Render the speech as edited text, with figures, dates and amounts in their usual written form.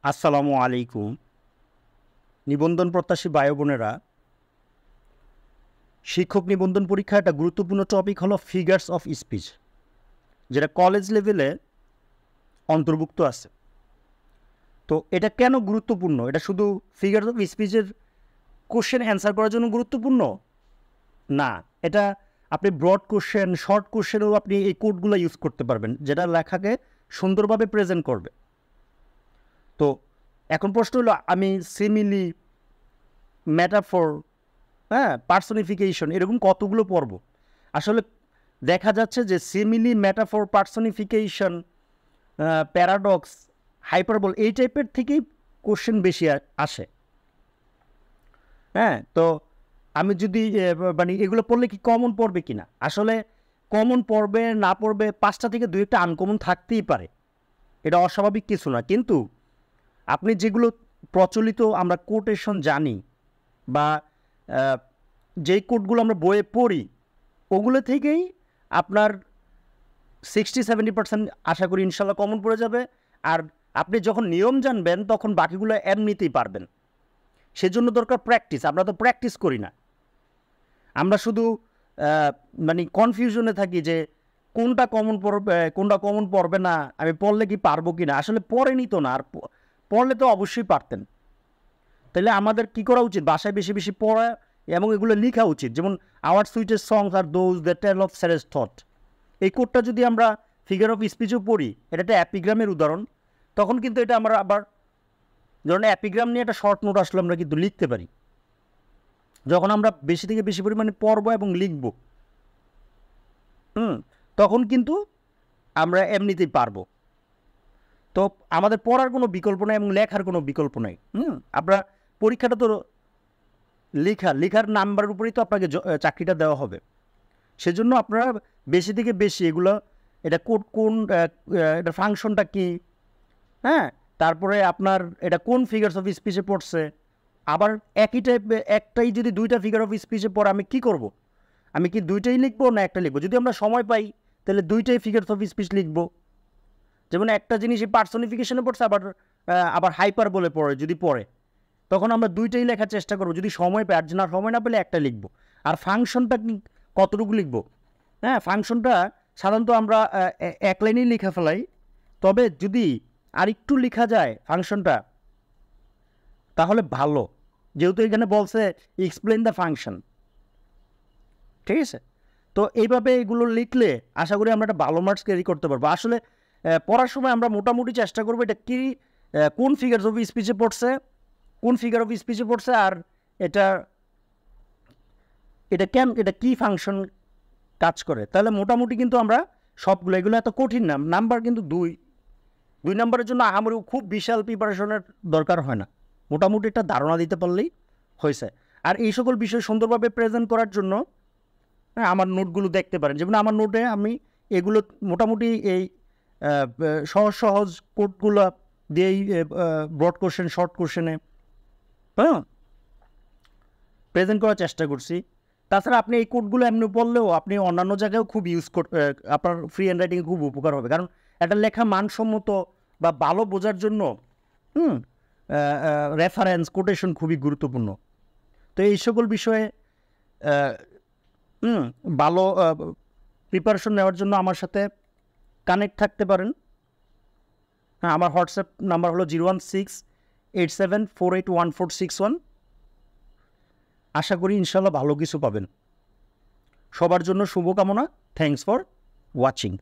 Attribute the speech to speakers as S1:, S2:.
S1: আসসালামু আলাইকুম। নিবন্ধন প্রত্যাশী ভাই বোনেরা, শিক্ষক নিবন্ধন পরীক্ষার একটা গুরুত্বপূর্ণ টপিক হলো ফিগার্স অফ স্পিচ, যেটা কলেজ লেভেলে অন্তর্ভুক্ত আছে। তো এটা কেন গুরুত্বপূর্ণ? এটা শুধু ফিগার্স অফ স্পিচের কোশ্চেন অ্যান্সার করার জন্য গুরুত্বপূর্ণ না। এটা আপনি ব্রড কোশ্চেন, শর্ট কোশ্চেনেও আপনি এই কোডগুলো ইউজ করতে পারবেন, যেটা লেখাকে সুন্দরভাবে প্রেজেন্ট করবে। তো এখন প্রশ্ন হলো, আমি সিমিলি, মেটাফর, পার্সনিফিকেশন এরকম কতগুলো পড়ব? আসলে দেখা যাচ্ছে যে সিমিলি, মেটাফর, পার্সনিফিকেশন, প্যারাডক্স, হাইপারবল এই টাইপের থেকেই কোশ্চেন বেশি আসে। তো আমি যদি মানে এগুলো পড়লে কি কমন পড়বে কি না, আসলে কমন পড়বে না পড়বে, 5টা থেকে 2-1টা আনকমন থাকতেই পারে, এটা অস্বাভাবিক কিছু না। কিন্তু আপনি যেগুলো প্রচলিত আমরা কোটেশন জানি বা যেই কোডগুলো আমরা বইয়ে পড়ি, ওগুলো থেকেই আপনার 60-70% আশা করি ইনশাল্লাহ কমন পড়ে যাবে। আর আপনি যখন নিয়ম জানবেন তখন বাকিগুলো এমনিতেই পারবেন। সেজন্য দরকার প্র্যাকটিস। আমরা তো প্র্যাকটিস করি না, আমরা শুধু মানে কনফিউশনে থাকি যে কোনটা কমন পড়বে কোনটা কমন পড়বে না, আমি পড়লে কি পারবো কি না। আসলে পড়েনি তো না, আর পড়লে তো অবশ্যই পারতেন। তাহলে আমাদের কি করা উচিত? বাসায় বেশি বেশি পড়া এবং এগুলো লেখা উচিত। যেমন our sweetest songs are those that tell of saddest thought, এই কোডটা যদি আমরা ফিগার অফ স্পিচও পড়ি, এটা একটা অ্যাপিগ্রামের উদাহরণ, তখন কিন্তু এটা আমরা আবার ধরুন অ্যাপিগ্রাম নিয়ে একটা শর্ট নোট আসলে আমরা কিন্তু লিখতে পারি। যখন আমরা বেশি থেকে বেশি পরিমাণে পড়বো এবং লিখব, তখন কিন্তু আমরা এমনিতেই পারবো। তো আমাদের পড়ার কোনো বিকল্প নাই এবং লেখার কোনো বিকল্প নাই। আপনার পরীক্ষাটা তো লেখার নাম্বারের উপরেই তো আপনাকে চাকরিটা দেওয়া হবে। সেজন্য আপনারা বেশি থেকে বেশি এগুলো, এটা কোন এটা ফাংশনটা কি, তারপরে আপনার এটা কোন ফিগার্স অফ স্পিচে পড়ছে। আবার একই একটাই যদি 2টা ফিগার অফ স্পিচে পড়ে আমি কি করব? আমি কি 2টাই লিখবো না একটা লিখবো? যদি আমরা সময় পাই তাহলে 2টাই ফিগার্স অফ স্পিচ লিখবো। যেমন একটা জিনিসই পার্সনিফিকেশনে পড়ছে, আবার হাইপার বলে পড়ে, যদি পড়ে তখন আমরা 2টাই লেখার চেষ্টা করবো যদি সময় পাই। আর না সময় না পেলে একটা লিখবো। আর ফাংশনটা কতটুকু লিখবো? ফাংশনটা সাধারণত আমরা এক লাইনেই লিখে ফেলাই, তবে যদি আরেকটু লেখা যায় ফাংশনটা তাহলে ভালো, যেহেতু এখানে বলছে এক্সপ্লেন দ্য ফাংশন। ঠিক আছে? তো এইভাবে এগুলো লিখলে আশা করি আমরা একটা ভালো মার্কস ক্যারি করতে পারবো। আসলে পড়ার সময় আমরা মোটামুটি চেষ্টা করবো এটা কি, কোন ফিগার অফ স্পিচে পড়ছে, আর এটা এটা কি ফাংশন কাজ করে, তাহলে মোটামুটি কিন্তু আমরা সবগুলো, এগুলো এত কঠিন না। নাম্বার কিন্তু 2 নাম্বারের জন্য আমার খুব বিশাল প্রিপারেশনের দরকার হয় না, মোটামুটি একটা ধারণা দিতে পারলেই হয়েছে। আর এই সকল বিষয় সুন্দরভাবে প্রেজেন্ট করার জন্য আমার নোটগুলো দেখতে পারেন। যেমন আমার নোটে আমি এগুলো মোটামুটি এই সহজ সহজ কোডগুলো দিয়েই ব্রড কোশ্চেন, শর্ট কোশ্চেনে প্রেজেন্ট করার চেষ্টা করছি। তাছাড়া আপনি এই কোডগুলো এমনি পড়লেও আপনি অন্যান্য জায়গায়ও খুব আপনার ফ্রি হ্যান্ড রাইটিংয়ে খুব উপকার হবে। কারণ একটা লেখা মানসম্মত বা ভালো বোঝার জন্য রেফারেন্স, কোটেশন খুবই গুরুত্বপূর্ণ। তো এই সকল বিষয়ে ভালো প্রিপারেশন নেওয়ার জন্য আমার সাথে কানেক্ট থাকতে পারেন। আমার হোয়াটসঅ্যাপ নাম্বার হলো 01687481461। আশা করি ইনশাল্লাহ ভালো কিছু পাবেন। সবার জন্য শুভকামনা। Thanks for watching.